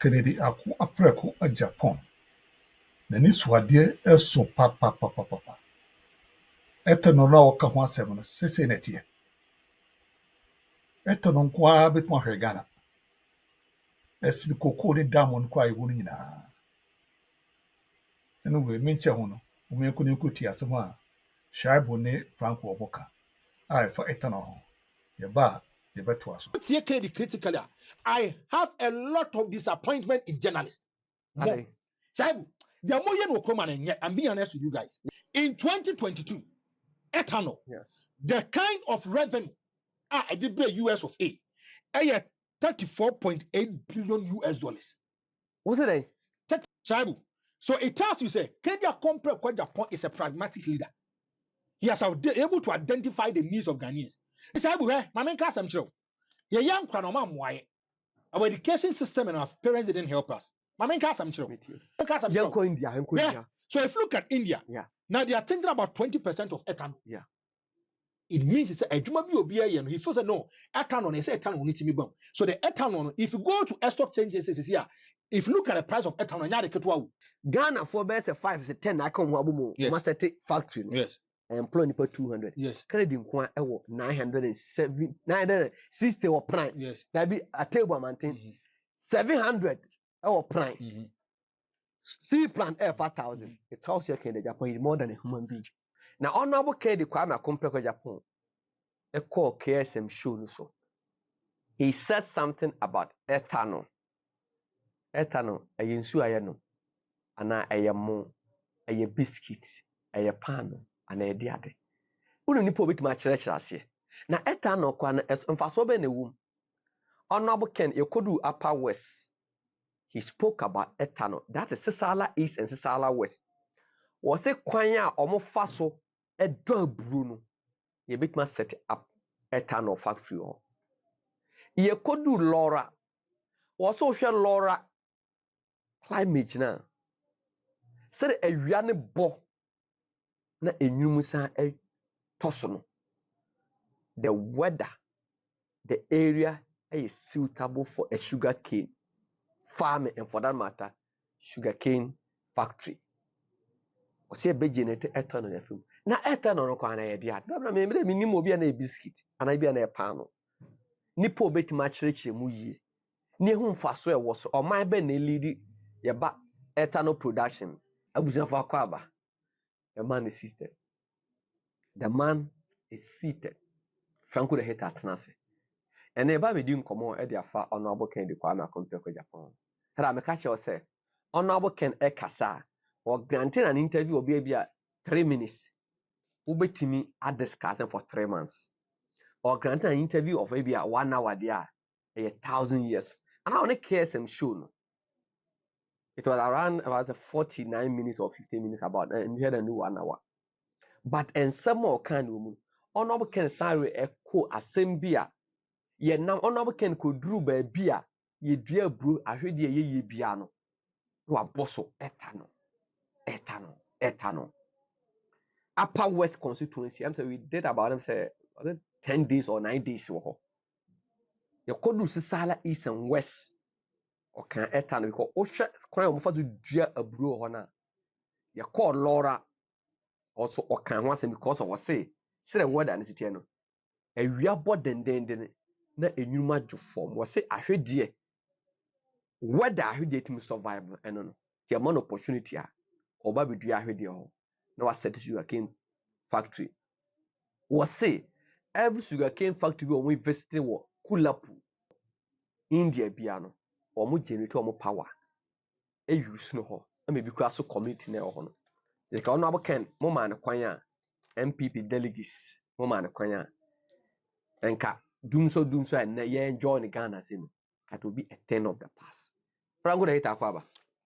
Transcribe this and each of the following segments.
Kennedy Apreko Agyapong. Nani swade eso papa. Etano na oka ho asem no sese na tie. Etano kwa betwa hwegana. Esi koko ni diamond kwa iwu nyina. Anyway, menche ho no. Omenko ni kuti asem a Shaibu ne Franco Oboka. I for etano. Yeba yebeto aso. Critically, I have a lot of disappointment in journalists. Shaibu, the more will come and I'm being honest with you guys. In 2022, ethanol, the kind of revenue I did pay US of A, 34.8 billion US dollars. What's it? Shaibu. So it tells you, say, Kenya Compre Japan is a pragmatic leader. He has able to identify the needs of Ghanaians. Shaibu, my main class, I'm sure. Your young Kranoma Mwaye. Our education system and our parents didn't help us. My main class, I'm sure. India. So if you look at India, now they are thinking about 20% of ethanol. It means it's a he feels no ethanol is ethanol need to be bomb. So the ethanol, if you go to stock changes, if you look at the price of ethanol, Ghana for best 5 to 10, I come must take factory. Yes. Employ 200. Yes. Credit 960 or prime. Yes. That be a table mountain. 700 or prime. Steel plant 5,000. It tells you Ken Agyapong is more than a human being. Now, honorable Ken Agyapong, Japan, a call KSM show so. He said something about ethanol. Ethanol, a yinsu ayano, ana ayamo, a biscuit, a pan, and a diade. Who need to be my church last year? Now, ethanol kwan as unfasobe ne womb. Honorable Ken, you could do Upper West. He spoke about ethanol. That is Sisala East and Sisala West. Was it kwanya omo faso a dog Bruno? You bit must set up ethanol factory. You could do Laura. Was social Laura climate now. Said a yane bo na enyumusa a tosono. The weather, the area is suitable for a sugar cane farming and for that matter, sugarcane factory. Or say a big generator ethanol in a film. Now, ethanol no kwana idea. Dabra me minimum be a biscuit and I be an panel. Nipo bit much rich muyi. Ni hum faso was or my ben lady ya ba ethanol production. I was never kwaba. The man is seated. The man is seated. Franco the head at Nase. And never be doing common at their far honorable Ken the Kwame Agyapong Japan. Had I make catch you say, honorable Ken Ekasa or granting an interview will be a 3 minutes. Ube to me at discussing for 3 months. Or granting an interview of maybe a 1 hour there, 1,000 years. And I only care some show. It was around about 49 minutes or 50 minutes about and you had a new 1 hour. But in some more kind of honorable Ken Sari echo assembia. Ye now honorable Ken could drew by beer. Ye dear brew, I heard ye piano. You are bosso ethanol. Upper West constituency. I'm saying we did about them say 10 days or 9 days. You could do Sala East and West. Or can ethanol because Osha quite almost to dear a brew honor. You call Laura also or can once because of what say the word and it's no. A real body then na enuma jo form was say ahwe die whether ahwe die to survive and no the amount opportunity a oba be dua ahwe die ho na was set sugarcane factory was say every sugarcane factory we omo visit wo Kulapu India bia no omo generate omo power e use no ho na me bi kura so community na ho no the ka ono aboken mo man kwan a MPP delegates mo man kwan a enka doom so and ye enjoy the Ghana sin. That will be a 10 of the past. Franco de Itaquaba.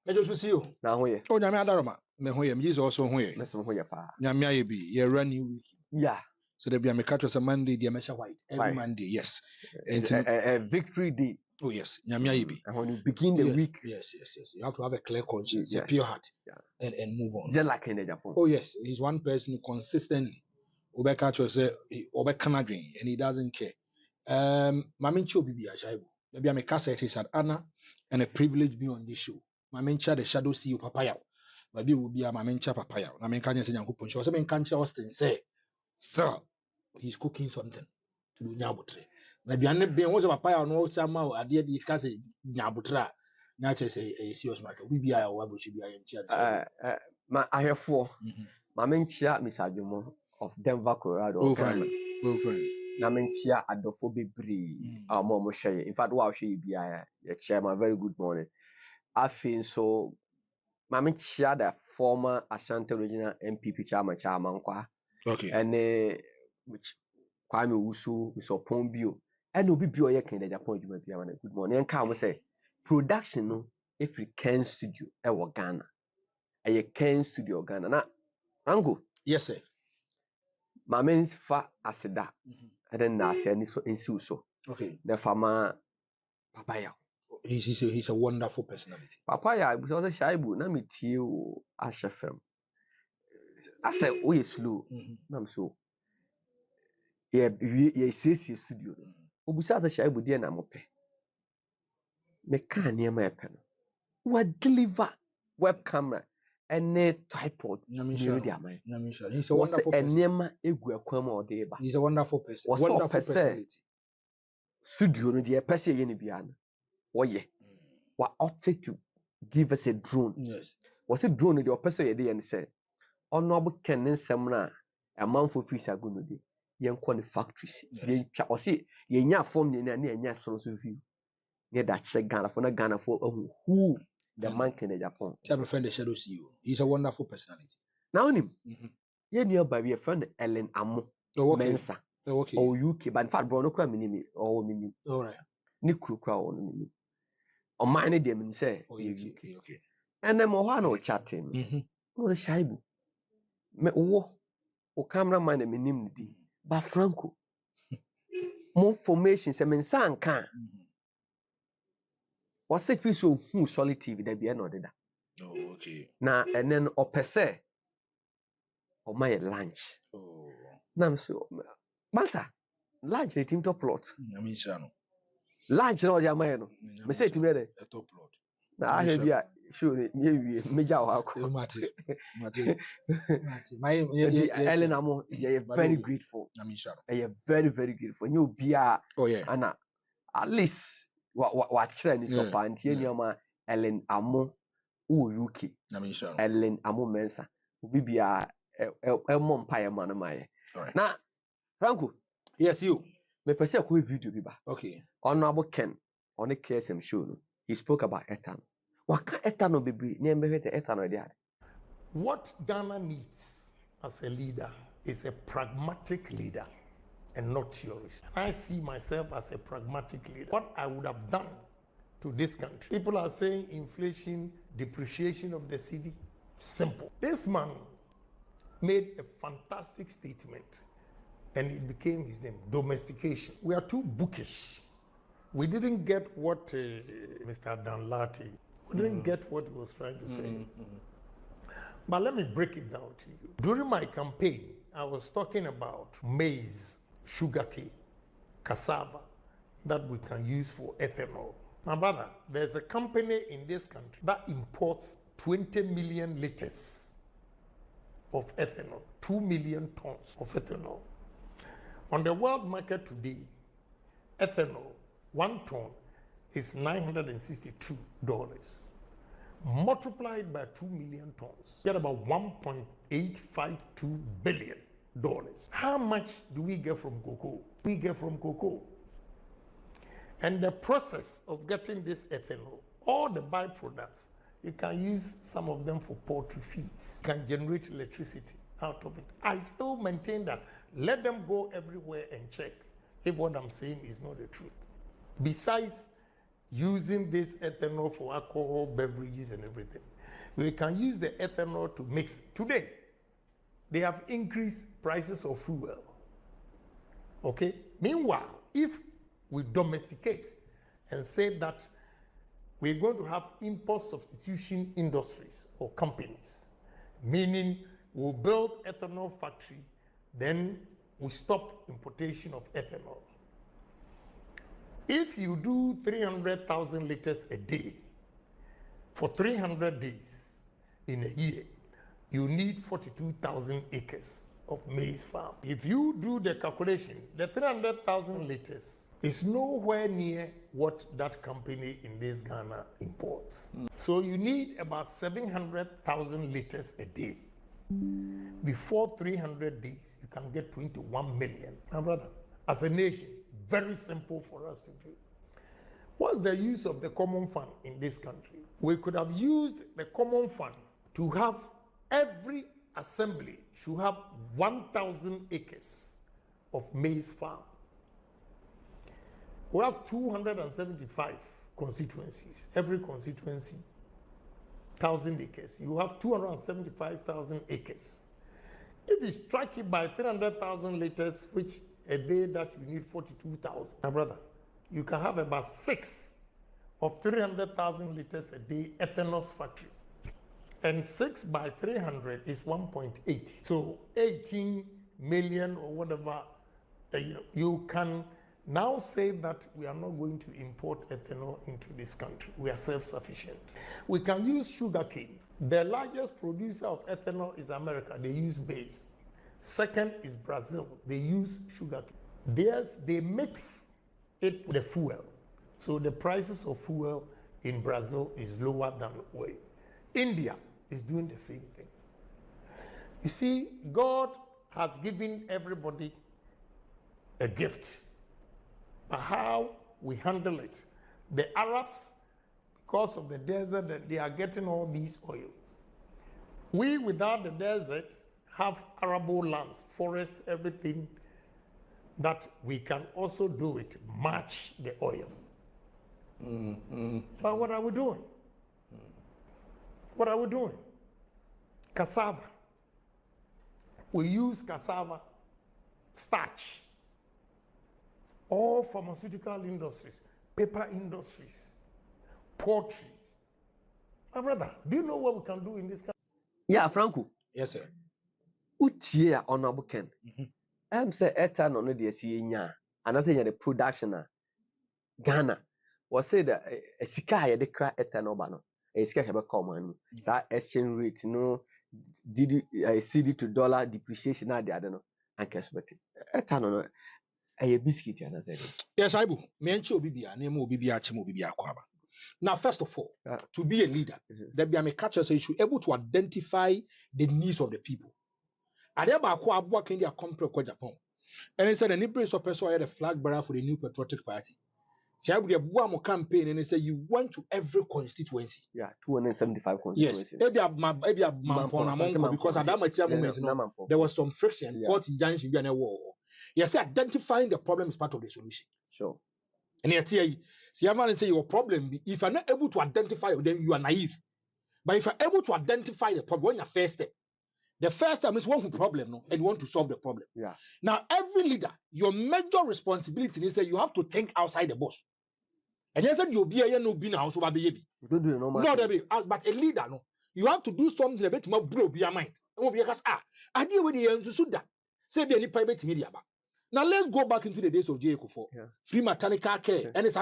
I just see you. Now, here. Oh, Yamadarama. Mehoyam is also here. Listen, who you pa. Yamia be, ye run you week. Yeah. So there be a Mekatos a Monday, the Mesha White. Every Monday, yes. And a victory day. Oh, yes. Yamia be. And when you begin the week. Yes. You have to have a clear conscience, a pure heart. And move on. Just like Ken Agyapong. Oh, yes. He's one person who consistently. Obekacho say Obekanadrin and he doesn't care. Mamincho bibi ashaibu. Maybe I'm a cassette, it's an honor and a privilege being on this show. My mentor, the shadow CEO papaya. Maybe will be a my mentor papaya. I mean, can you say Yankupon? She was saying, can't Austin say, sir, he's cooking something to do Nyabutre. Maybe I'm not being was a papaya no somehow. I did the cassette Nyabutra. Not just a serious matter. We be our what should be in chair. I have four. My mentor, Miss Agyapong of Denver, Colorado. Oh, fine. Oh, fine. Na menchia adofo bebree mo share. In fact, wow share bia ya chairman, very good morning. I feel so ma menchia the former Ashanti Regional MPP chairman kwa. Okay. And which Kwame Wusu Mr. Pombio and obi bi oye Ken Agyapong adwuma bia man good morning. And come say production no every Ken studio e wo Ghana. E Ken studio Ghana na Ango. Yes sir. Ma menfa aseda. And then na say ni so ensi so. Okay. The farmer Papaya. He's a wonderful personality. Papaya, because the shaibu na me tie o ahye I said we slow. Na me so. Ye sesi studio. Obusa the shaibu dey na mope. Me kan niam e pe no. We deliver web camera any tripod. He's a wonderful person. Enema egu akwan ma ode ba. He's a wonderful person. Wonderful personality. Studio no dey person ye ni bia no. Oye. Wa ought to give us a drone. Yes. Was it drone the person ye dey and say honorable Ken nsem na a man for fish ago dey yen kwa the factories yen twa o say yen nya form na yen so view near that check Ghana for who the man Ken Agyapong. Tell my friend the shadow CEO. He's a wonderful personality. Now him yen near by your friend Ellen Amo Mensa or UK but in fact bro no kwa minimi or minimi. All right. Ni kru on minimi. O mine dem say okay. And then mo no chatting. No shaibu. Me wo o cameraman me nim di ba Franco more formation se men san kan was say fi so hu solid TV da bia no deda Okay. na enen opese o my lunch na so masa lunch the team top plot lunch no dia my no me say team there top plot na I hear bia show me wie meja wa ko Mate. Ellen Amo, you're very grateful. You're very, very grateful. You be a Anna at least what trend is up and here Ellen Amo UK. Ellen Amo Mensa. We be a mom pie man of my. Now, Franco. Yes, you. Me person ko video bi ba. Okay. Honorable Ken on the KSM show no. He spoke about ethanol. Waka ethanol bebre. Ni mbehete ethanol dey. What Ghana needs as a leader is a pragmatic leader and not theorist. I see myself as a pragmatic leader. What I would have done to this country. People are saying inflation, depreciation of the city. Simple. This man made a fantastic statement and it became his name, domestication. We are too bookish. We didn't get what Mr. Danlati, we didn't get what he was trying to say. But let me break it down to you. During my campaign, I was talking about maize, sugarcane, cassava that we can use for ethanol. My brother, there's a company in this country that imports 20 million liters of ethanol, 2 million tons of ethanol. On the world market today, ethanol, 1 ton is $962. Multiplied by 2 million tons, get about $1.852 billion. How much do we get from cocoa? We get from cocoa. And the process of getting this ethanol, all the byproducts, you can use some of them for poultry feeds. You can generate electricity out of it. I still maintain that. Let them go everywhere and check if what I'm saying is not the truth. Besides using this ethanol for alcohol, beverages, and everything, we can use the ethanol to mix. Today, they have increased prices of fuel. Okay? Meanwhile, if we domesticate and say that we're going to have import substitution industries or companies, meaning we'll build ethanol factory, then we stop importation of ethanol. If you do 300,000 liters a day for 300 days in a year, you need 42,000 acres of maize farm. If you do the calculation, the 300,000 liters is nowhere near what that company in this Ghana imports. So you need about 700,000 liters a day. Before 300 days, you can get 21 million. Now, brother, as a nation, very simple for us to do. What's the use of the common fund in this country? We could have used the common fund to have every assembly should have 1,000 acres of maize farm. We have 275 constituencies. Every constituency, 1,000 acres. You have 275,000 acres. If you strike it by 300,000 liters, which a day that you need 42,000, my brother, you can have about 6 of 300,000 liters a day ethanol factory. And 6 by 300 is 1.8. So 18 million or whatever, you can now say that we are not going to import ethanol into this country. We are self-sufficient. We can use sugarcane. The largest producer of ethanol is America. They use maize. Second is Brazil. They use sugarcane. They mix it with the fuel. So the prices of fuel in Brazil is lower than oil. India is doing the same thing. You see, God has given everybody a gift. But how we handle it, the Arabs, because of the desert, they are getting all these oils. We, without the desert, have arable lands, forests, everything that we can also do it, match the oil. But what are we doing? What are we doing? Cassava. We use cassava starch. All pharmaceutical industries, paper industries, poultry. My brother, do you know what we can do in this country? Yeah, Franco. Yes, sir. Utie honorable Ken. Say ethanol no dey see nya. Another the production Ghana was say that a sika ye de kra ethanol ba no. A sika hebe come anu. Sa exchange rate no CD to dollar depreciation na dey ade no. Anke subeti. Ethanol no a biscuit another. Yes, I do. Me and Obibia, name Obibia, Chimobibia Kwaba. Now, first of all, to be a leader, there be a catcher so you should be able to identify the needs of the people. Adeba ko abua kendi a compre ko Japan. And he said an embrace of person had a flag bearer for the new patriotic party. So I would have one campaign and they say you went to every constituency. Yeah, 275 constituencies. Yes, maybe a man because at that moment there was some friction, court injunction and a war. Yes, identifying the problem is part of the solution. Sure. And yet here, see, I'm say your problem. If you're not able to identify it, then you are naive. But if you're able to identify the problem, your first step. The first step is one who problem, no, and you want to solve the problem. Yeah. Now, every leader, your major responsibility is that you have to think outside the box. And yes, you'll be a no be now, so baby. You don't do the normal. No, but a leader, no, you have to do something a bit more bro, be your mind. I deal with the answer that. Say be any private media. Now let's go back into the days of J.A.K.4. Free maternal care, and it's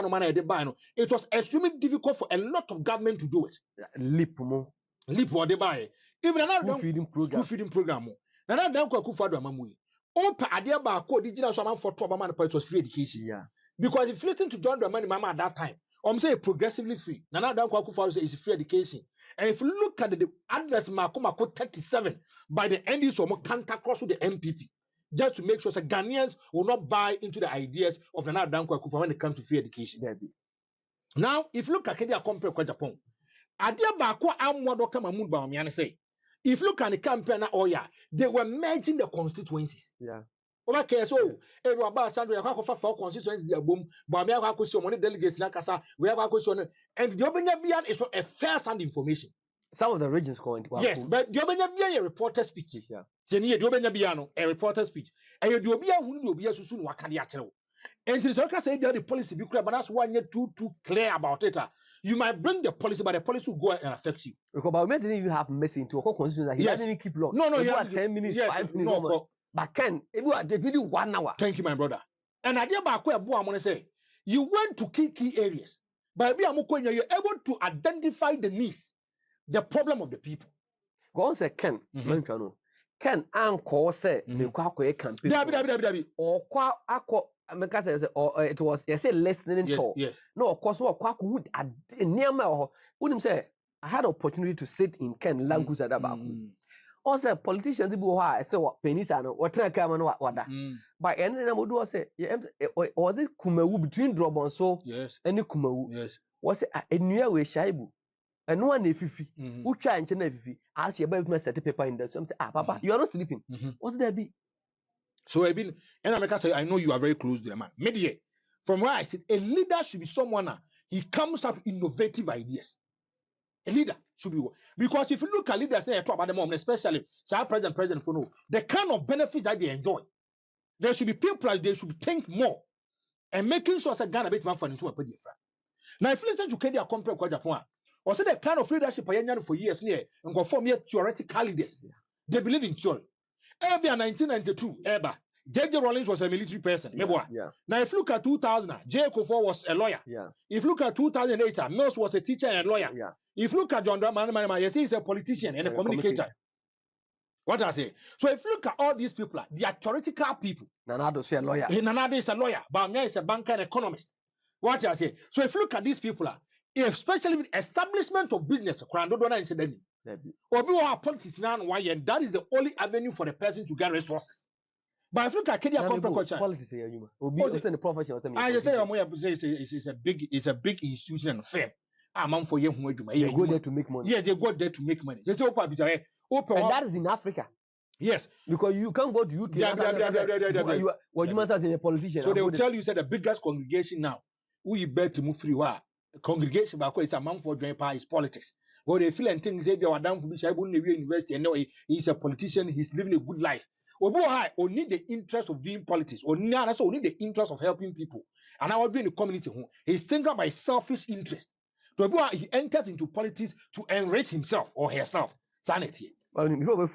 it was extremely difficult for a lot of government to do it. Leap what they buy. Even another school feeding program. Now that don't cook for Mamui. Open idea about code digital someone for 12 months, it was free education. Yeah. Because if you listen to John Dramani Mama at that time, I'm saying progressively free. Now that don't cook for is free education. And if you look at the address Makomako 37 by the end use of Kanta cross with the MPP. Just to make sure that Ghanaians will not buy into the ideas of the Nana Danko Akufa when it comes to free education. Now, if you look at Kenya compare with Japan, Adia Bako Amwado Kamamun Bamian say, if you look at the campaign, they were merging the constituencies. Yeah. Okay, so about Sandra, for constituencies, they are boom, Bamia Hakusi, money delegates, Nakasa, we have a question, and the Obeniabian is not a fair sound information. Some of the regions going to yes, but the Obeniabian a reporter speech. Yeah. Senior Dobeniabiano, a reporter speech. And you do be a who will be a soon Wakadiatro. And it is okay say the policy be clear, but that's why you're too clear about it. You might bring the policy, but the policy will go and affect you. Because by when didn't you have message into a whole constitution that he doesn't keep long? No, you have 10 minutes, yes, 5 minutes. No, but Ken, if you are the video 1 hour. Thank you, my brother. And I did about where I want to say, You went to key areas. By being you're able to identify the needs, the problem of the people. Go on, say Ken. Ken anko say me kwa campaign. Or kwa ako America says or it was listening to. Yes. No, of course, what kwa would near my wouldn't say I had opportunity to sit in Ken language at about. Also, politicians who are say what pennies and what track come and what that. By any number do say was it Kumewu between Drobonso and Kumewu? Yes. Was it a new way Shaibu? And no one if who try and fifi ask you about my set paper in there. So I'm say, Papa, you are not sleeping. What there be? So I've been in America say I know you are very close to the man. Maybe from where I sit, a leader should be someone he comes up with innovative ideas. A leader should be, because if you look at leaders talk about the moment, especially president for no, the kind of benefits that they enjoy, there should be people they should think more and making sure that Ghana bit man for into a pay. Now if you listen to Ken Agyapong kwa Japan, or say the kind of leadership I had for years near and go form here theoretical leaders. They believe in theory. Ebia 1992, J.J. Rawlings was a military person. Now, if you look at 2000, J. Kofor was a lawyer. If you look at 2008, Mills was a teacher and a lawyer. If you look at John Dramani, you see he's a politician and a communicator. What I say? So if you look at all these people, they are theoretical people. Nanado is a lawyer. Nanado is a lawyer. Bamia is a banker and economist. What I say? So if you look at these people, especially with establishment of business, or people are politics now, and that is the only avenue for the person to get resources. But if you look at Ken Agyapong, politics is the profession. I just say it's a big institution and firm. For they go there to make money. Yeah, they go there to make money. They say open, and that is in Africa. Yes, because you can't go to UK. You must have a politician. So they will tell you the biggest congregation now. We bet to move free. Congregation is a man for joint is politics. Well, they feel and think they are down for university and no, he's a politician. He's living a good life. Or need the interest of doing politics, or need the interest of helping people. And I will be in the community. He's thinking about selfish interest. He enters into politics to enrich himself or herself. Sanity. Well, before we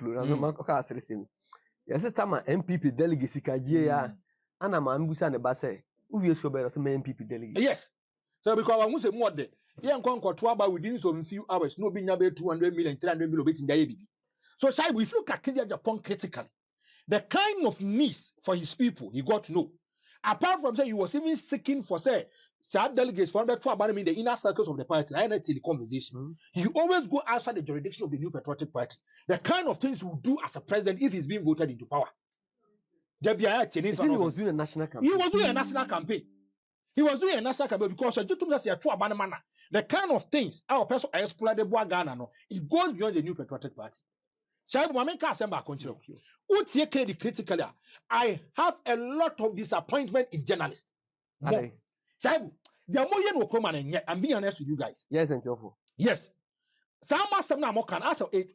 yes, a time MPP delegacy Kajia, and a man who sent a basse. Who is your better MPP delegate? Yes. So because I want to say more day. Young Concord Twaba within some few hours, no being about 200 million, 300 million in the ABB. So, if you look at Ken Agyapong critically, the kind of needs for his people he got to know. Apart from saying he was even seeking for say delegates for the inner circles of the party, I the conversation. He always go outside the jurisdiction of the New Patriotic Party. The kind of things he will do as a president if he's being voted into power. He was doing a national campaign. He was doing a national campaign. He was doing a national campaign because the kind of things our person explored the Ghana, it goes beyond the New Patriotic Party. Critically, I have a lot of disappointment in journalists. I'm being honest with you guys. Yes, and Jofo. Yes. Some can ask a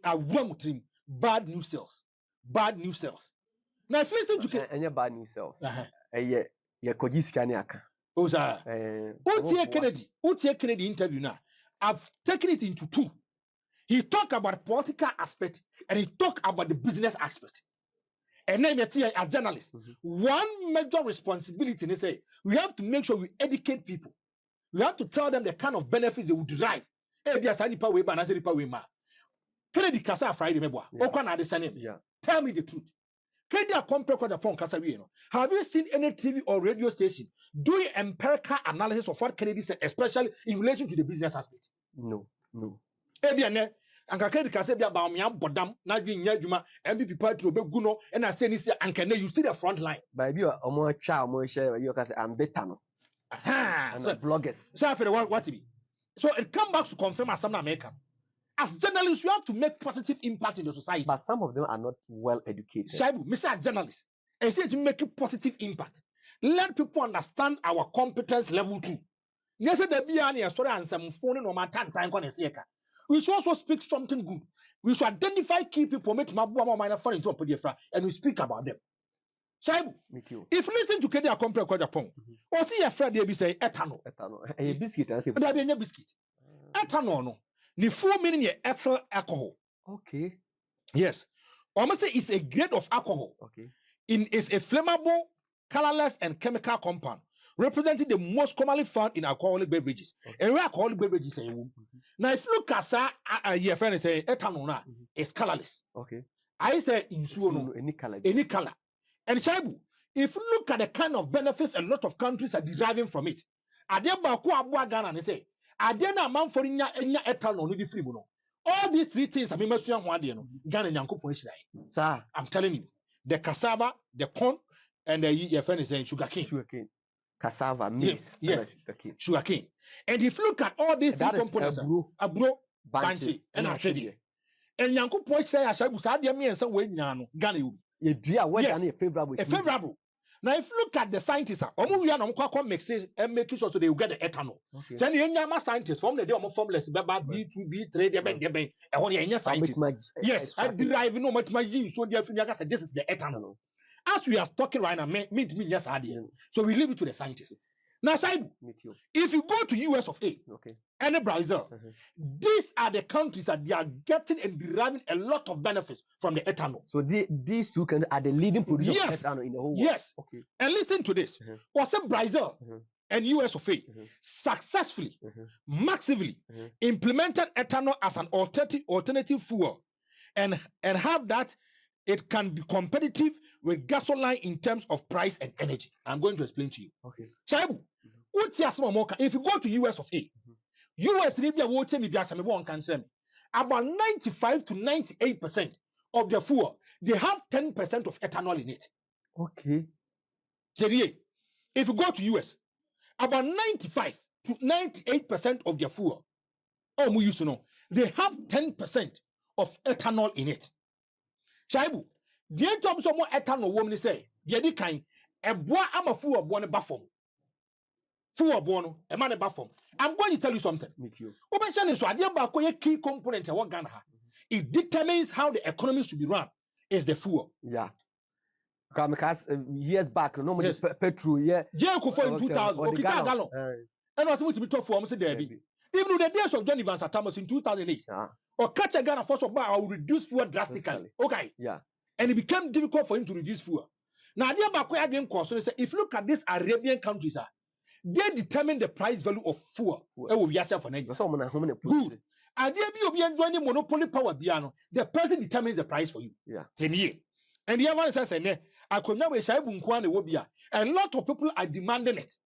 team bad news sales. Bad news sales. Now, if you listen to any bad news sales, yeah, Kojis Kennedy interview now. I've taken it into two. He talked about political aspect and he talked about the business aspect. And then as journalists, one major responsibility, they say, we have to make sure we educate people. We have to tell them the kind of benefits they would derive. Kennedy Kasa Friday, tell me the truth. Have you seen any TV or radio station doing empirical analysis of what Kennedy said, especially in relation to the business aspect? No. Anka Kennedy Kasa be about me bodam na dwi nya adwuma MPP party obegu no and I say this anka you see the front line. By you omo twa omo share you can say I'm better no. And so, bloggers. So after what be? So it come back to confirm as some American. As journalists, you have to make positive impact in the society. But some of them are not well educated. Shaibu, Mr. As journalists, and say to make a positive impact. Let people understand our competence level too. Yes, the Biani story and some phone no matter time when we should also speak something good. We should identify key people, make Mabuama minor phone into a PDF, and we speak about them. Shaibu, if you listen to Ken Agyapong, or see a friend they be say ethanol. A biscuit, I think. There be a biscuit. Ethanol no. The full meaning ethyl alcohol. Okay. Yes. Almost say it's a grade of alcohol. Okay. It's a flammable, colorless, and chemical compound. representing the most commonly found in alcoholic beverages. And where alcoholic beverages are. Now, if you look at your friend say ethanol is colorless. Okay. I say in suono any color. And Shaibu, if you look at the kind of benefits a lot of countries are deriving from it, Adeba ku abua Ghana and say, Adena man for nya ethanol no di free no. All these three things I mean Ghana nyankopon Israel. Sir, I'm telling you, the cassava, the corn, and your friend is saying sugarcane. Sugarcane. Cassava, maize, yes. sugarcane. Sugarcane. And if you look at all these three That is components, abro, banchi, and achedi. And nyankopon Israel Ashabu Sadia me and some way nyano Ghana you. A dear weather Yes. favorable. A favorable. Now, if you look at the scientists, we are not mix it and making sure so they will get the ethanol. Okay. Then the scientists from the day of formulas, B2, B3, and when you're scientists. Yes, I derive no much my use. So this is the ethanol. As we are talking right now, meet me yes idea. So we leave it to the scientists. Now, side, if you go to US of A, okay, and Brazil, these are the countries that they are getting and deriving a lot of benefits from the ethanol. So these two countries are the leading producers of ethanol in the whole world. Yes. Okay. And listen to this. Was it Brazil and US of A successfully, massively implemented ethanol as an alternative fuel and have that it can be competitive with gasoline in terms of price and energy. I'm going to explain to you. Okay. Chaibu, if you go to US of A, US about 95 to 98% of the fuel, they have 10% of ethanol in it. Okay. If you go to US, about 95 to 98% of their fuel, we used to know, they have 10% of ethanol in it. Chaibu, the job some more ethanol woman say, Yedi kind, a boy am a fool of one bafom. Fool of one, a man a bafom. I'm going to tell you something. Meet you. Open so idea about a key component of what Ghana. It determines how the economy should be run. Is the fuel. Yeah. Because years back, normally Yes. petrol, yeah. Jericho for in 2000, okay, gallon. And was to be tough for Mr. Debbie. Even the days of John Evans at Thomas in 2008, or catch a Ghana first of all, I will reduce fuel drastically. Okay. Yeah. And it became difficult for him to reduce fuel. Now, the Abakwe didn't question say if you look at these Arabian countries, they determine the price value of fuel. It will be yourself for Nigeria. Good. And they be enjoying monopoly power piano. The person determines the price for you. Yeah. 10 years. And the other one says, I could never say a lot of people are demanding it.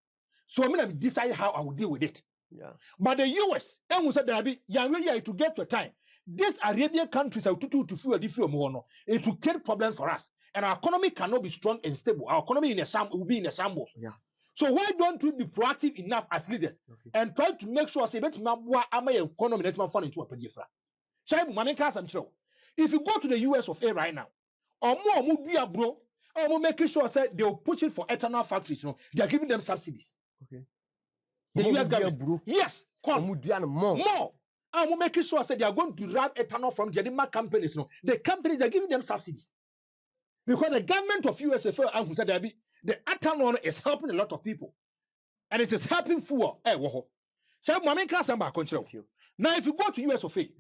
So I'm gonna decide how I will deal with it. Yeah. But the US, and we said that to get to a time. These Arabian countries are to fuel different more. It will create problems for us. And our economy cannot be strong and stable. Our economy will be in a shambles. Yeah. So why don't we be proactive enough as leaders and try to make sure say economy that fund into a pedifra. If you go to the US of A right now, or more bro, or making sure say they will push it for ethanol factories, they are giving them subsidies. Okay. The US government, yes, more. And making sure say they are going to derive ethanol from Jedima companies. The companies are giving them subsidies. Because the government of USFL and said the ethanol is helping a lot of people. And it is helping fuel. So now if you go to US of A,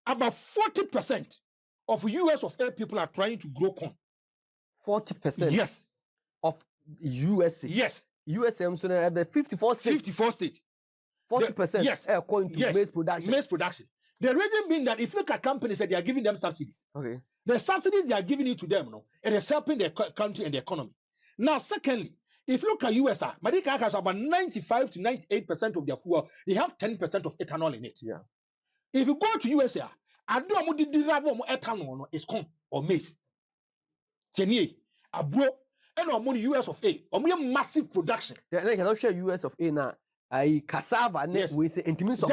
about 40% of US of A people are trying to grow corn. 40%? Yes. Of USA? Yes. USA, the 54 states? 54 states. 40%? Yes. According to maize production? Maize production. The reason being that if you look at companies that they are giving them subsidies. Okay. The subsidies they are giving it to them, it is helping the country and the economy. Now, secondly, if you look at USA, Madika has about 95 to 98% of their fuel, they have 10% of ethanol in it. Yeah. If you go to USA, I don't know the derive ethanol is corn or maize. Jenny, a bro, and on US of A, or massive production. They cannot share US of A now. I cassava with intimate of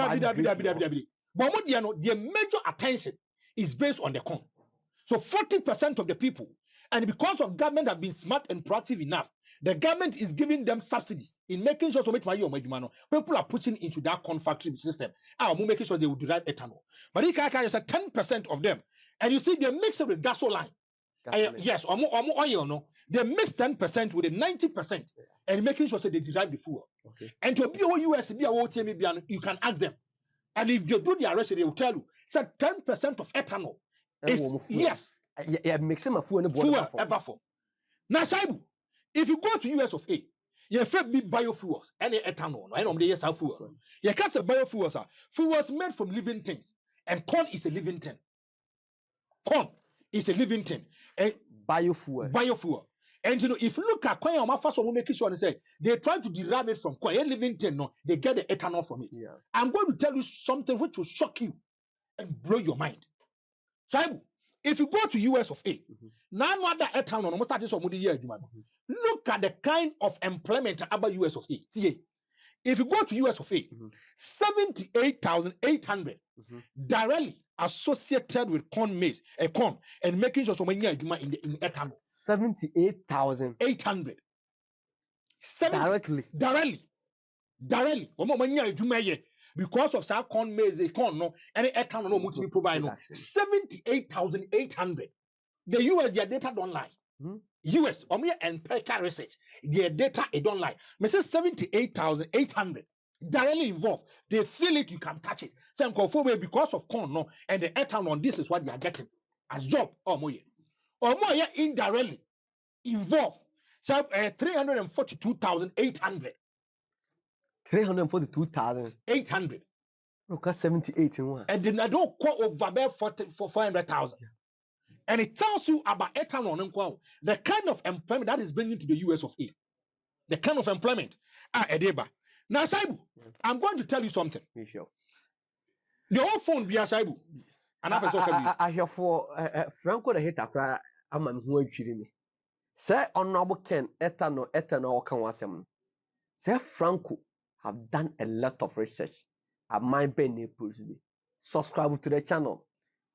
but their major attention is based on the corn. So 40% of the people, and because of government have been smart and proactive enough, the government is giving them subsidies in making sure people are putting into that corn factory system. Making sure they will derive ethanol. But it is 10% of them. And you see, they mix it with gasoline. Yes, or more oil, no. They mix 10% with the 90% and making sure that they derive the fuel. Okay. And to be a USB, you can ask them. And if they do the arrest, they will tell you, say 10% of ethanol is, yes. Yeah, mix them a fuel ever form. Now, Shaibu, if you go to US of A, You feel big biofuels, any ethanol, I know yes, fuel. You can't say biofuels are fuels made from living things, and corn is a living thing. Corn is a living thing. And biofuel. And you know, if you look at corn, I'm first of all making sure they say they try to derive it from corn, a living thing. No, they get the ethanol from it. Yeah. I'm going to tell you something which will shock you and blow your mind. Shaibu, if you go to US of A, now that ethanol almost started some year. Look at the kind of employment about US of A. If you go to US of A, 78,800 directly associated with corn maize, corn, and making sure someone in ethanol. 78,800 directly. Because of our corn maize, corn no, any ethanol no multi provide no 78,800. The US their data don't lie. US or mere empirical research, their data it don't lie. Me say 78,800 directly involved. They feel it, you can touch it. Some conform because of corn no, and the ethanol. This is what they are getting as job or more indirectly involved. So 342,800. 342,800. Look at 78 in one. And then I don't quote over there for 400,000. And it tells you about ethanol, the kind of employment that is bringing to the US of A. The kind of employment. Edeba. Now, Saibu, I'm going to tell you something. Sure. The whole phone be a Saibu. And I hear for Franco the hit a I'm who me. Sir, Honorable Ken, ethanol can was him. Sir Franco have done a lot of research at my penny me. Subscribe to the channel.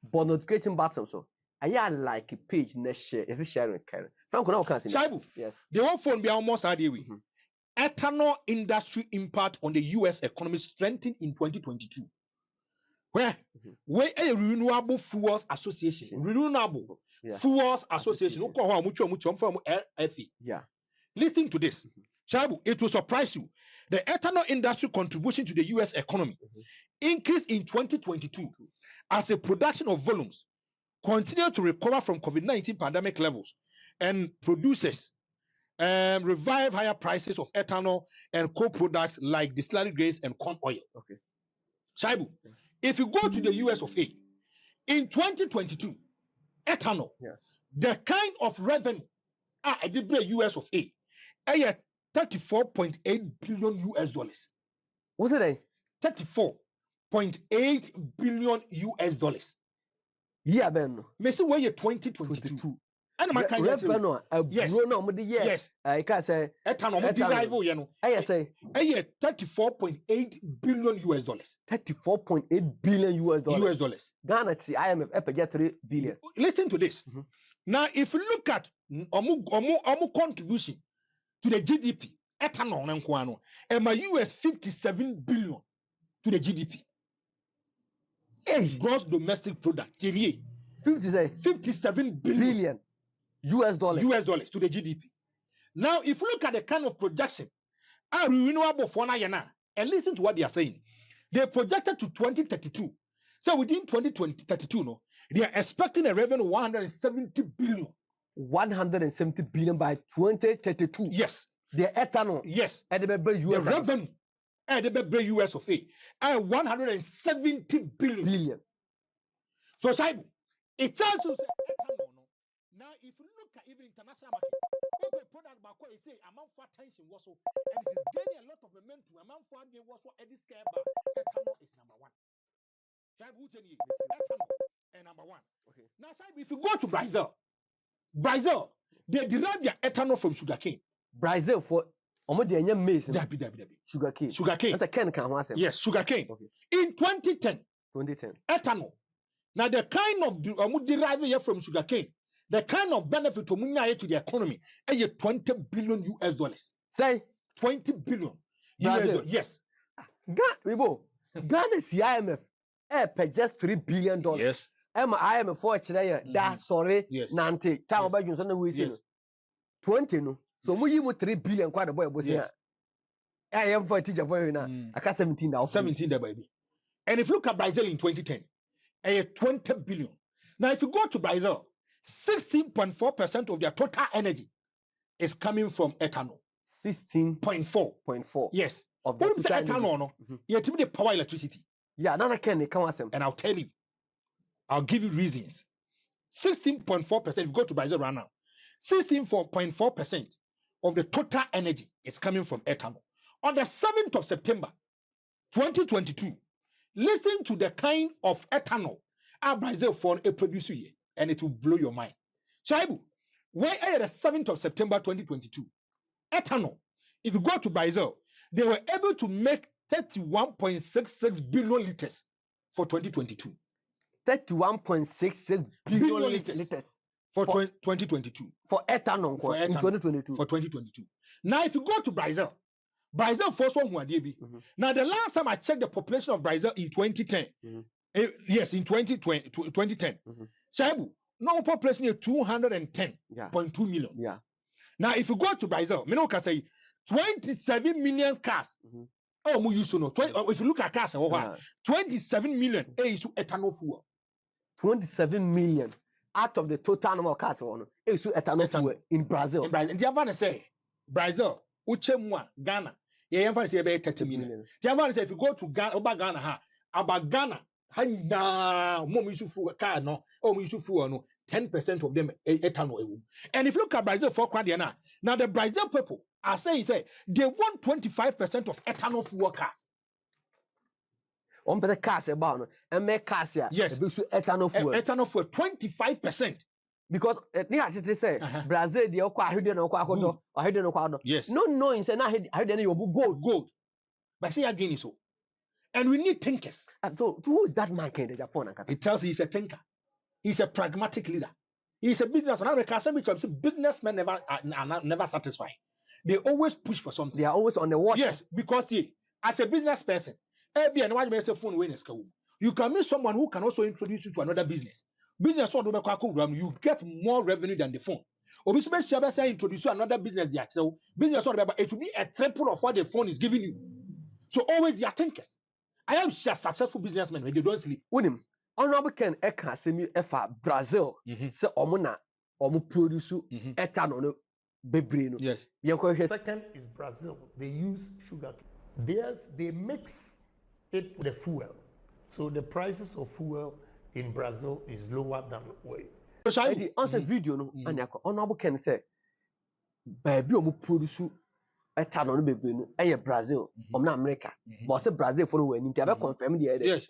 But notification button so. I like a page next share if you share it. Franco now can see. Shaibu, yes. The whole phone be almost a day. Ethanol industry impact on the US economy strengthened in 2022. Where a renewable fuels association, fuels association. Yeah. Listen to this. Shaibu, it will surprise you. The ethanol industry contribution to the US economy increased in 2022 as a production of volumes continue to recover from COVID-19 pandemic levels, and producers revive higher prices of ethanol and co-products like distillery grains and corn oil. Okay. Shaibu, if you go to the US of A, in 2022, ethanol, the kind of revenue at the US of A, 34.8 billion US dollars. What's it? 34.8 billion US dollars. Yeah, Ben. Messi where you 2022. And my kind of yes. Yes. I can say ethanol rival, you know. I say 34.8 billion US dollars. 34.8 billion US dollars. Ghana IMF get 3 billion. Listen to this. Now, if you look at omu contribution to the GDP, ethanol nkwano, my US 57 billion to the GDP. Gross domestic product. 57 billion US dollars to the GDP. Now, if you look at the kind of projection, renewable for now, and listen to what they are saying. They projected to 2032. So within 2032, no, they are expecting a revenue 170 billion. 170 billion by 2032. Yes. The ethanol. Yes. And the revenue. And the US of A. And 170 billion. So, Shaibu, it tells you ethanol. Now, if you look at even international market, every product back you say amount for attention was so, and it is gaining a lot of momentum. Amount for the was for Eddie scare bar. Ethanol is number one. Shaibu, ethanol and number one. Okay. Now, Shaibu, if you go to Brazil, they derive their ethanol from sugarcane. Brazil for maize. Sugarcane. That's a Ken can answer. Yes, sugarcane. Okay. In 2010, ethanol. Now, the kind of deriving here from sugarcane, the kind of benefit to the economy is 20 billion US dollars. Say 20 billion US dollars. Yes. Ghana's IMF pay just $3 billion. Yes. IMF for today. That's sorry. Yes. Nante. Time about you something we say. 20 no. So we you 3 billion quite a boy was here. I am for a teacher for you now. I got 17 now. 17 there, baby. And if you look at Brazil in 2010, 20 billion. Now, if you go to Brazil, 16.4% of their total energy is coming from ethanol. 16.4. Yes. Of the What say total energy. ethanol no? Yeah, to me the power electricity. Yeah, Nana Ken, come on, And I'll tell you. I'll give you reasons. 16.4%, if you go to Brazil right now, 16.4% of the total energy is coming from ethanol. On the 7th of September, 2022, listen to the kind of ethanol our Brazil for a producer here, and it will blow your mind. Shaibu, where the 7th of September 2022, ethanol, if you go to Brazil, they were able to make 31.66 billion liters for 2022. 31.66 billion liters for 2022. For ethanol, in 2022. For 2022. Now, if you go to Brazil first one who are there. Now, the last time I checked the population of Brazil in 2010, yes, in 2010, Shaibu, no population is 210.2 million. Yeah. Now, if you go to Brazil, I can say 27 million cars. Oh, you know, if you look at cars, 27 million is ethanol fuel. 27 million out of the total number of cars is ethanol fuel in Brazil. In Brazil, and say Brazil, Uchemwa, Ghana, yeah, say about 30 million. Say if you go to Ghana, about Ghana, now more fuel car no, oh, fuel no, 10% of them ethanol. And if you look at Brazil for Quadiana, now the Brazil people are saying they want 25% of ethanol fuel cars. On the cars about and make cars here. Yes, ethanol fuel. Ethanol fuel 25%. Because they actually say Brazil they yes. No knowing say now gold. But say again so. And we need thinkers. So who is that man Ken Agyapong? It tells you he's a thinker. He's a pragmatic leader. He's a businessman. Businessmen never satisfied. They always push for something. They are always on the watch. Yes, because as a business person, you can meet someone who can also introduce you to another business. Business you get more revenue than the phone. Introduce you to another business. Business it will be a triple of what the phone is giving you. So always your thinkers. I am sure successful businessmen when they don't sleep. Honorable Ken Eka semi efa Brazil se omuna omu produce ethanol bebree no. Yes. Second is Brazil. They use sugar. Theirs, they mix it with the fuel. So the prices of fuel in Brazil is lower than oil. So on the video no Honorable Ken say baby omu produce ethanol bebree no Brazil omna America. But say Brazil for we need to confirm the yes.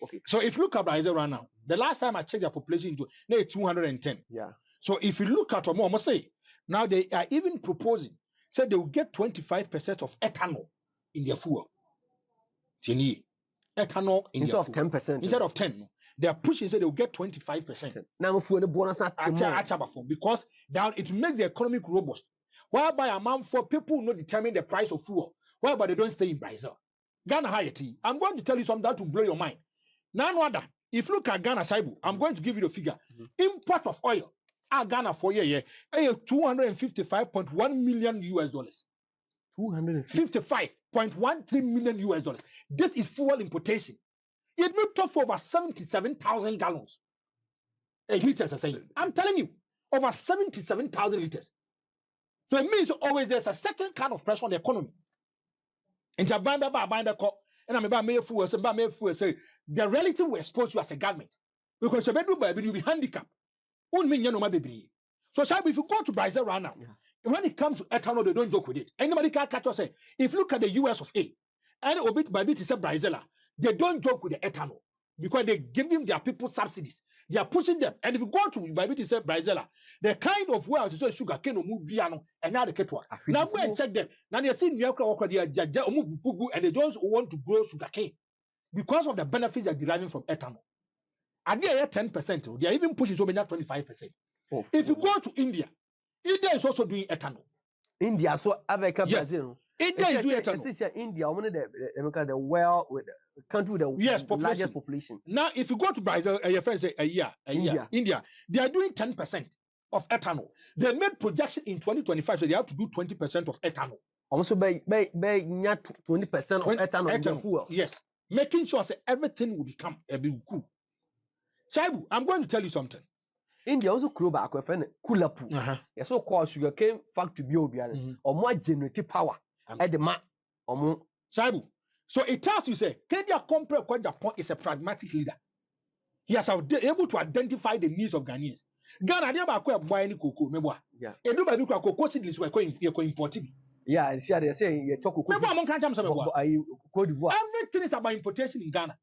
Okay. So if you look at Brazil right now, the last time I checked their population to 210. Yeah. So if you look at what say now they are even proposing say they will get 25% of ethanol in their fuel. Ethanol in instead of 10%. Instead of 10, they are pushing say they will get 25%. Now for the bonus because now it makes the economic robust. Whereby amount for people not determine the price of fuel, whereby they don't stay in Brazil. Ghana Hayati, I'm going to tell you something that will blow your mind. Now, if you look at Ghana Shaibu, I'm going to give you the figure. Import of oil, Ghana for year, $255.1 million US. $255.13 million US. This is fuel importation. It moved up for over 77,000 gallons. Liters, I say. I'm telling you, over 77,000 liters. So it means always there's a certain kind of pressure on the economy. And the reality will expose you as a government. Because you'll be handicapped. So if you go to Brazil right now, when it comes to ethanol, they don't joke with it. Anybody can catch us say, if you look at the US of A, and obit by bit is a Brazil, they don't joke with the ethanol because they give them their people subsidies. They are pushing them. And if you go to by bit is a Brazil, the kind of well to say sugar cane or move and now the ketwa. Now go and check them. Now they see and they don't want to grow sugar cane because of the benefits they're deriving from ethanol. And they are 10%. They are even pushing so many 25%. If you go to India is also doing ethanol. India, so America, yes. Brazil. India is doing ethanol. India, the well with the country with the largest population. Now, if you go to Brazil, your friends say India, they are doing 10% of ethanol. They made projection in 2025, so they have to do 20% of ethanol. Also, by 20% of ethanol in the fuel. Yes, making sure that everything will become a big coup. Chaibu, I'm going to tell you something. India also kuro ba ko friend Kulapu. Yes, so called sugar cane factory bi obiara. Or more generative power. At the ma or Shaibu. So it tells you say Ken Agyapong Japan is a pragmatic leader. He has able to identify the needs of Ghanaians. Ghana dey ba ko buy any cocoa meboa. Yeah. Edu ba bi cocoa seedlings we ko import. Yeah, and see they say you talk Meboa mon kan jam say meboa. Cote d'Ivoire. Everything is about importation in Ghana.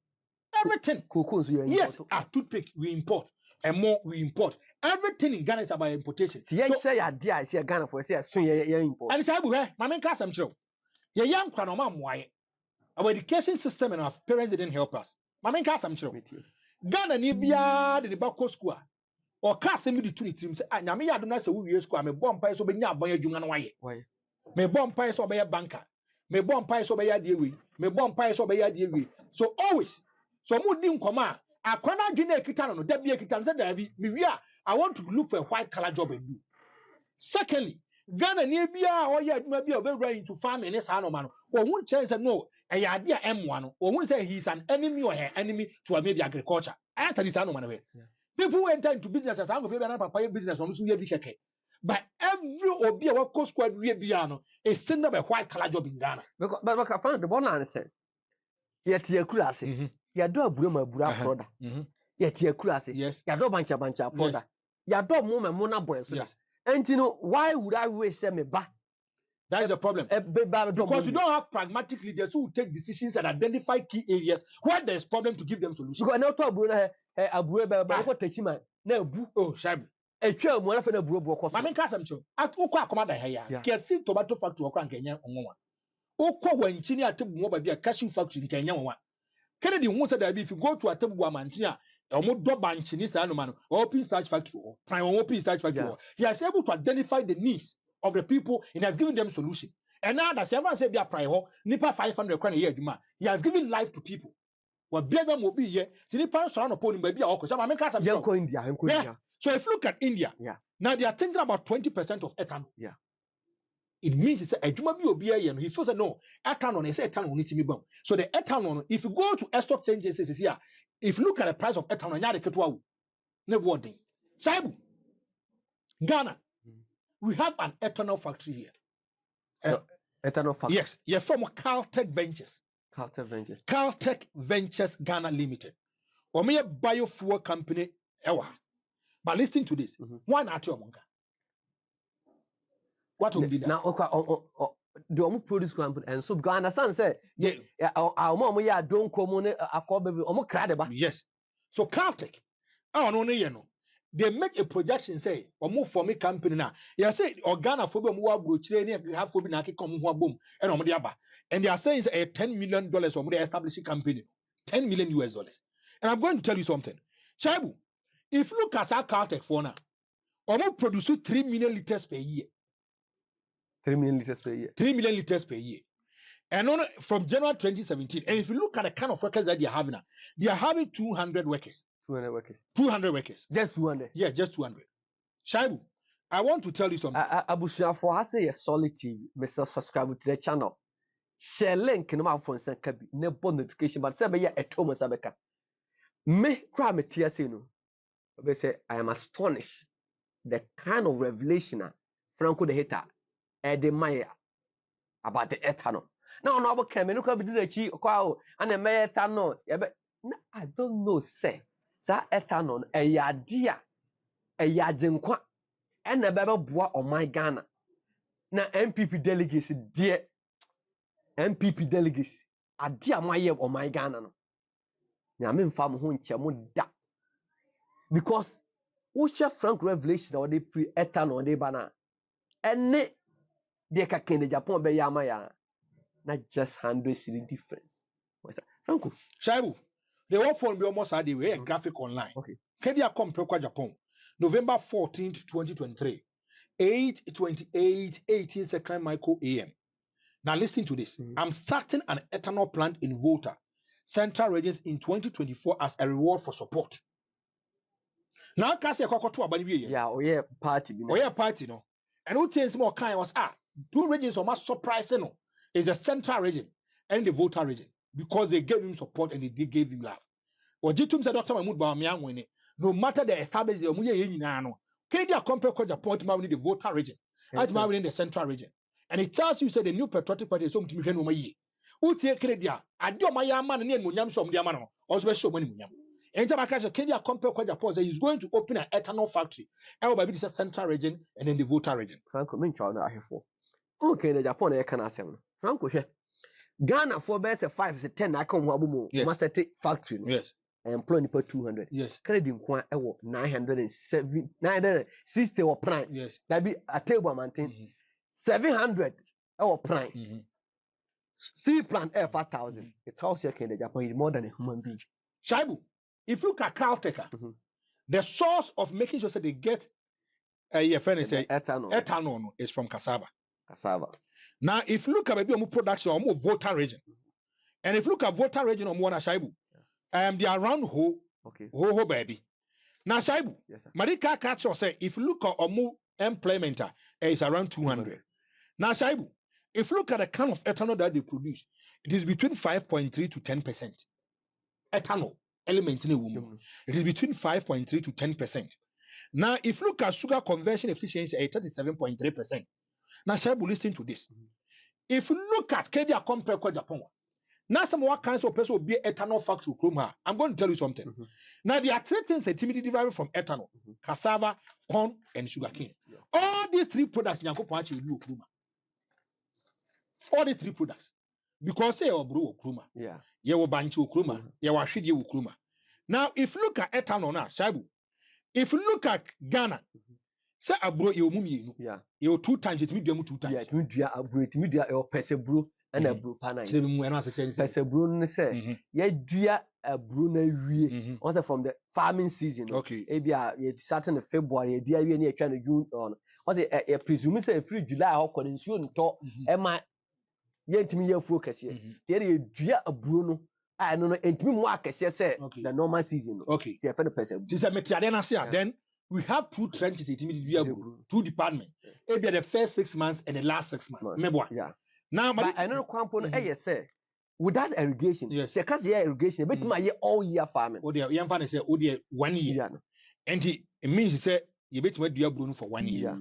Everything. Cocoa so yes, toothpick we import. And more we import. Everything in Ghana is about importation. Yeah, so, say idea I see Ghana for say soon you import. And say abu he, na men ka sam chiro. Ye yam kwa no ma moaye. Our education system and our parents didn't help us. Ma men ka sam chiro. Ghana ni bia de ba ko school. Or ka sem di tu ni trim say nyame ya do na say wo wie school me bom pai so be nya abon adwuma no waye. Me bom pai so be banker. Me bom pai so be ya de we. Me bom pai so be ya de we. So always so mu di nkoma akwana dwene ekita no da bia ekita say da bi me wi a I want to look for a white collar job and do. Secondly, Ghana ni bia o ya adwuma bia obewura into farming sa no ma no. O won chance say no e ya ade a M1 no. O won say he is an enemy or her enemy to maybe agriculture. Answer this no ma no. People enter into business as am go na papa business on so ye bi keke. But every obi a work squad we bia no is send up a white collar job in Ghana. But I found the one answer. Yet ye kurase. Ya do abura ma abura product. Yet ye kurase. Yes. Ya do bancha product. Ya do mo na boy so. And you know why would I waste say me ba? That is a problem. Because you don't have pragmatic leaders who will take decisions and identify key areas where there is problem to give them solutions. Because now to abura abura ba ko techi man na ebu. Oh, shabu. Etwa mo na fe na abura ko so. Ma men ka sam cho. Ukọ akoma da ya. Kesi tomato factory okwa nkenya onwa. Ukọ wanchini atebu mo ba bia cashew factory nkenya onwa. Kennedy who said that if you go to a table mantia, open research factory, open research factory, he has able to identify the needs of the people and has given them solution. And now that everyone said be a prior, nipa 500 kwana a year, he has given life to people. What better will be here, the nipa surround upon him by be a India. So if you look at India, now they are thinking about 20% of ethanol. It means he said, he feels that no, ethanol, he said ethanol needs to be bomb. So the ethanol, if you go to stock changes, is here. If you look at the price of ethanol, Ghana, we have an ethanol factory here. Ethanol factory? Yes, you're from Caltech Ventures. Caltech Ventures Ghana Limited. Or me a biofuel company, but listen to this. One at your monka. What will be that? Now, do you produce company and so because I understand say our mom don't come on yes. So Caltech, they make a projection say or move for me company now. You say Ghana for them who have for me come boom and they are saying a $10 million or more establishing company, $10 million US. And I'm going to tell you something. Shaibu, if you look at our Caltech for now, or more produce 3 million liters per year. 3 million liters per year. 3 million liters per year. And on, from January 2017, and if you look at the kind of workers that they are having now, they are having 200 workers. 200 workers. 200 workers. Just 200. Yeah, just 200. Shaibu, I want to tell you something. Abushia for has a solid TV. Mr. Subscribe to the channel. Share link in my phone and can be notification, but say me a Thomas Abeka. Me cry me tears no. They say I am astonished. The kind of revelation Franco the hater. Edemaya about the ethanol. Now, no, but can look up the cheap cow and a may ethanol. I don't know, say, that ethanol, a yadia, a yadinqua, and a baby boy on my Ghana. Now, MPP delegates, dear MPP delegates, a dear my year on my Ghana. Now, I'm in farm home, da. Because what's your frank revelation or the free ethanol, they banner? And they Ken Agyapong be yama not just 100 cedi difference. What's that? Franco. Shaibu, the whole phone be almost had a graphic online. Okay. Ken Agyapong Japan, November 14th, 2023, 8:28, 18 second micro AM. Now listen to this. I'm starting an ethanol plant in Volta, Central Regions in 2024 as a reward for support. Now, Cassia Cocoa, yeah, party. Party, no. And who tells more kind was 2 regions are much surprising. Is the Central region and the Volta region because they gave him support and they gave him love. Or Jitum said, Dr. Mahmoud Bawumia winning. no matter the established the muye nyinaa Kenya compare kwa Japan to the voter region as in the central region and it tells you say the new patriotic party is something to no mayi utie Kenya adio maya man ne munyam so mdia man also be show money munyam enter back Kenya compare kwa Japan say he's going to open an ethanol factory and will be the central region and then the voter region Franco men chaw na ahefo okay na Japan e kana asem no Franco hwe Ghana for best 5 to 10 aka ho abomo master factory no yes employ nipa 200 yes credit nkwa ewo 960 or prime yes that be a table maintain 700 ewo prime steel plant 5,000 it tells you Ken Japan is more than a human being. Shaibu, if you look at Caltecha, the source of making sure that they get ethanol is from cassava. Now, if you look at maybe production or more voter region, and if you look at voter region or more Shaibu, they are around ho baby. Now Shaibu, Marika Kacho say if you look at more employment is around 200. Now Shaibu, if you look at the kind of ethanol that they produce, it is between 5.3 to 10%. Ethanol element in a woman. It is between 5.3 to 10%. Now, if you look at sugar conversion efficiency at 37.3%. Now, Shaibu, listen to this. If you look at Kenya compare with Japan, now some what kinds of person will be ethanol factory. I'm going to tell you something. Now, there are three things that timidity derived from ethanol: cassava, corn, and sugarcane. All these three products, all these three products, because they are brew Okruma. You will banch Okruma, you will shidi Okruma. Now, if you look at ethanol now, Shaibu, if you look at Ghana, say a bro you mumi, you 2 times it medium 2 times. Yeah, media upgrade media or pesebru and a brew pana. Pesebru ne say, ye dear a bruna we also from the farming season. Okay. Ebia ye starting in February, dear we near trying to June on. What a presume say free July or consume talk Emma yentimi ye focus here. There ye dear a bruno. I don't know, and me more say the normal season. Okay. The offended person. Then we have 2 trenches, two departments. Maybe the first 6 months and the last 6 months. Yeah. Now, but I know component say without irrigation, yes, because irrigation, but my year all year farming. Oh, the young fan say, oh, dear, 1 year. And it means he said, you bet my dear Bruno for 1 year.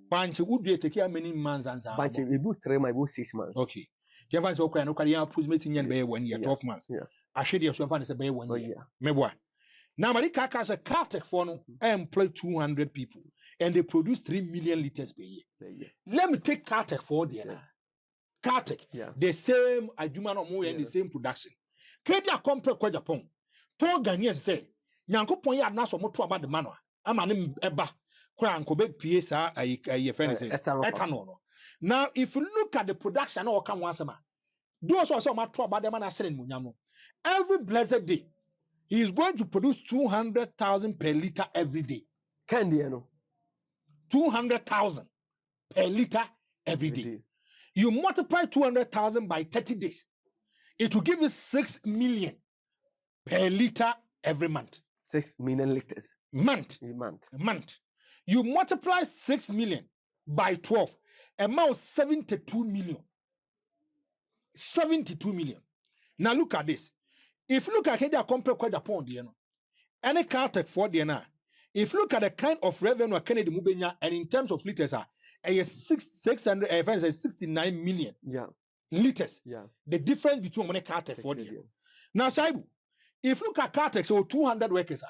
Bunch would be take care many months and bunch we both 3 my 6 months. Okay. Jeffans okay, no career push meeting and by 1 year, 12 months. Yeah. I should your fan is a by 1 year. Mebwa. Now, Marika has a Caltech for no employ 200 people and they produce 3 million liters per year. Let me take Caltech for the Caltech, the same Ajuma no more and the same production. Kenya compare kwa Japan. To Ghanaians say, Nyankopon ya na so moto about the manual. Ama ne eba kwa ankobe pie sa ayi friend say ethanol. Now, if you look at the production or come once a those also matter about the man selling munyam. Every blessed day, he is going to produce 200,000 per liter every day. Candy, you know, 200,000 per liter every day. You multiply 200,000 by 30 days, it will give you 6 million per liter every month. 6 million liters. Month. You multiply 6 million by 12, amount 72 million. 72 million. Now look at this. If you look at Kenya compare quite upon the any Caltech for the if you look at the kind of revenue Kennedy Mubenya and in terms of liters are 69 million liters. The difference between money Caltech for the now Saibu, if you look at Caltech, so 200 workers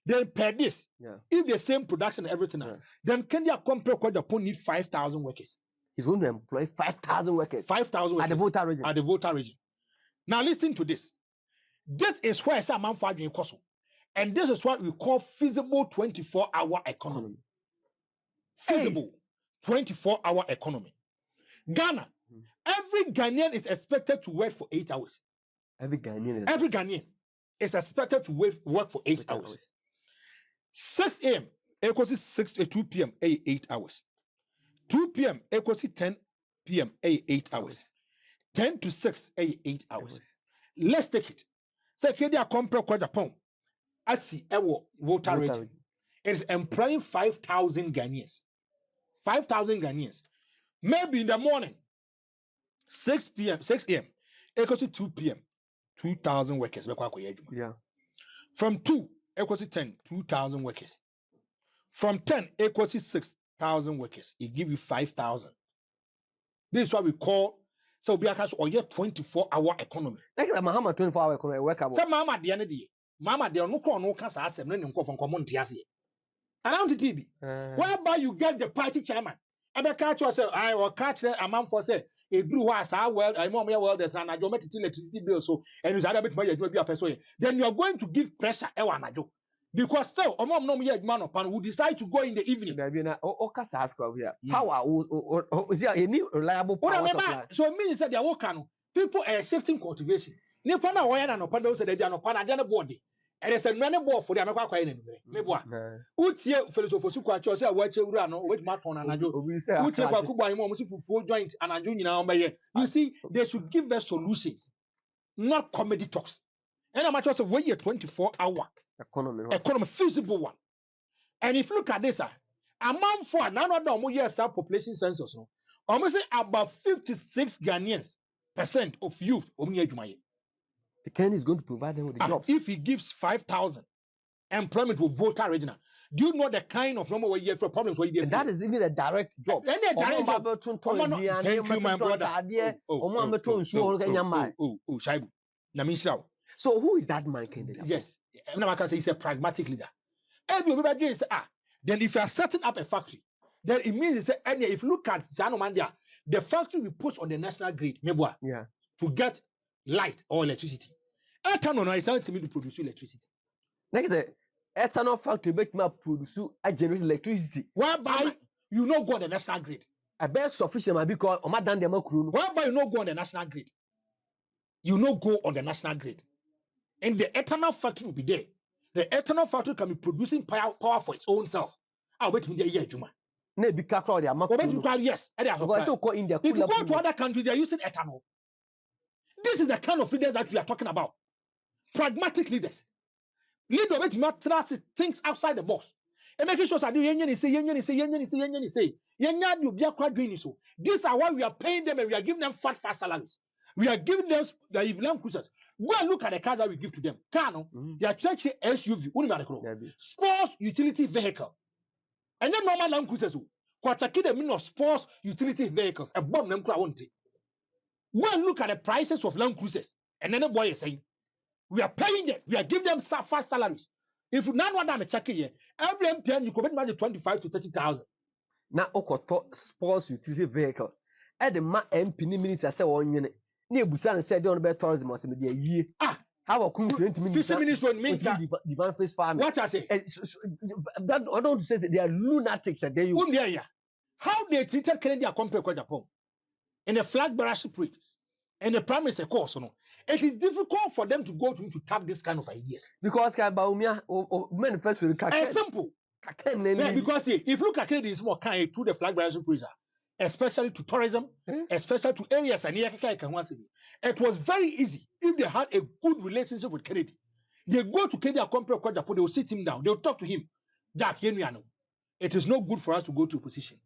then per this, if the same production and everything then Kenya compare quite upon need 5,000 workers. He's going to employ 5,000 workers. 5,000 at the voter region. At the voter region. Now listen to this. This is where some man for cost. And this is what we call feasible 24-hour economy. Feasible 24-hour economy. Ghana, every Ghanaian is expected to work for 8 hours. Every Ghanaian is expected to work for 8 hours. 6 a.m. equals 2 p.m. 8 hours. 2 p.m. equals 10 p.m. 8 hours. 10 to 6 8 hours. Let's take it. Say Kenya compare kwa Japan. Asi ewo voter rate. It is employing 5,000 Ghanaians. 5,000 Ghanaians. Maybe in the morning, 6 a.m. equals 2 p.m. 2,000 workers. Yeah. From 2 equals to 10, 2,000 workers. From 10 equals to 6,000 workers. It give you 5,000. This is what we call so be a cash or yet 24-hour economy. Like Mahama 24-hour economy workable. Some mama the end of the day. Mama they are no cancer as a man from community as here. Around the TV. Whereby you get the party chairman. And the catch yourself, I will catch a man for say a drew was well, I'm more well there's an adjournment electricity bill so and it's a bit more you be a person. Then you are going to give pressure because still mom no man upon who decide to go in the evening. Power is there any reliable power supply? So it means that they are working. People are shifting cultivation. Nipa na waya na no panda say they are no panda dey na board. And there's a many board for the America kwai na nure. Meboa. Utie filosofosu kwa cho say wa che wura no we ma ton anajo. Utie kwa ku gban mo mo si fufuo joint anajo nyina o meye. You see they should give us solutions, not comedy talks. And I'm just say we 24-hour economy feasible one. And if you look at this, a month for none of them years population census, no, almost about 56 Ghanaians % of youth. The Ken is going to provide them with the jobs. If he gives 5,000 employment with voter regional, do you know the kind of number we get for problems? And that is even a direct job. Any direct job. Thank you, my brother. Shaibu. So who is that man, Ken? Yes, I can say he's a pragmatic leader. Then if you are setting up a factory, then it means if you look at Zanomandia, the factory we put on the national grid, to get light or electricity. Ethanol is something to produce electricity. Like the ethanol factory make me produce a generate electricity. Whereby you no go on the national grid. I bet sufficient because whereby you no go on the national grid. You no go on the national grid. And the ethanol factory will be there. The ethanol factory can be producing power for its own self. I'll wait till year, Juma. Yes. If you go to other countries, they are using ethanol. This is the kind of leaders that we are talking about. Pragmatic leaders. Leader which matters things outside the box. And making sure that these are why we are paying them and we are giving them fat salaries. We are giving them the land cruisers. Go and look at the cars that we give to them. They are actually SUV, sports utility vehicle. And then normal land cruisers. The meaning of sports utility vehicles. A bomb them want it. Go and look at the prices of land cruisers. And then the boy is saying, we are paying them. We are giving them fast salaries. If none of them are checking here, every MPN you commit money 25 to 30,000. Now, sports utility vehicle. At the MP minister say 1 minute. Near Busan said, don't bet tourism must be a year. How a 20 minutes? 50 minutes on me. Divine face farming. What I say? That I don't say that they are lunatics that they use. How they treated Canada compared to Japan in the flag barrage parade and the prime minister course, no. It is difficult for them to go to tap this kind of ideas because manifesto it's simple. Because if you look at Canada, it's more kind to the flag barrage parade, especially to tourism, especially to areas and it was very easy if they had a good relationship with Kennedy. They go to Kennedy compared to Japan, they will sit him down, they will talk to him. Jack Henriano, it is not good for us to go to opposition.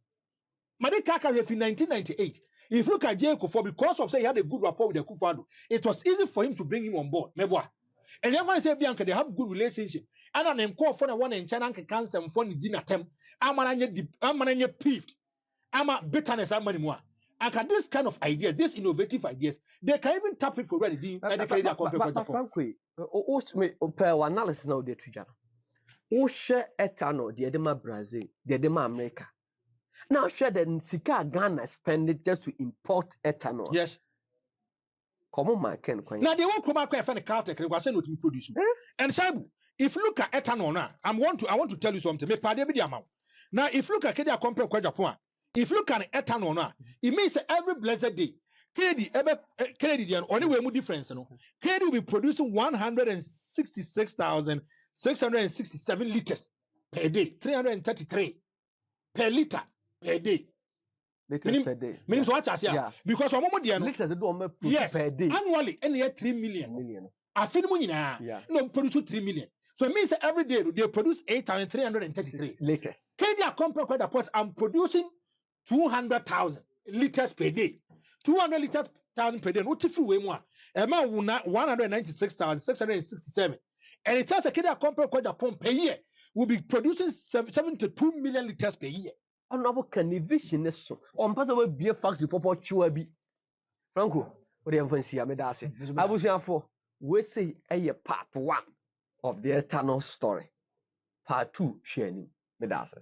Madekaka in 1998. If you look at J. Kufuor, because of say he had a good rapport with the Kufuor, it was easy for him to bring him on board. Meboa. And everyone say Bianca, they have good relationship. And an call for the one in China cancer and phone dinner attempt. I'm peeved. I'm a bitterness. I'm more. And can this kind of ideas, these innovative ideas, they can even tap it for ready. But frankly, analysis now the Twitter. O share ethanol, the Edema Brazil, the Edema America. Now, share the Sika Ghana spend it just to import ethanol. Yes. Come on, my Ken. Now, they won't come back and find a car tech and was not produce. And Sabu, if you look at ethanol now, I want to tell you something. Now, if you look at Kenya compare with Japan, if you look at ethanol now, it means every blessed day, Kennedy, only way more difference. Kennedy will be producing 166,667 liters per day, 333 per liter. Per day. Per day. Means what I say? Because of moment yes, per day. Annually, any 3 million. I feel money now. No, produce 3 million. So it means every day they produce 8,333 liters. Kenya compare quite a post. I'm producing 200,000 liters per day. 200 liters per day. What if you weigh more? Amount 196,667. And it tells a Ken Agyapong Japan per year will be producing 72 million liters per year. Honorable Ken vision is so. On part of a beer factory for chua be. Franco, what do you have see? I made us say. I was here for we say a part 1 of the eternal story. Part 2 sharing. Medasa.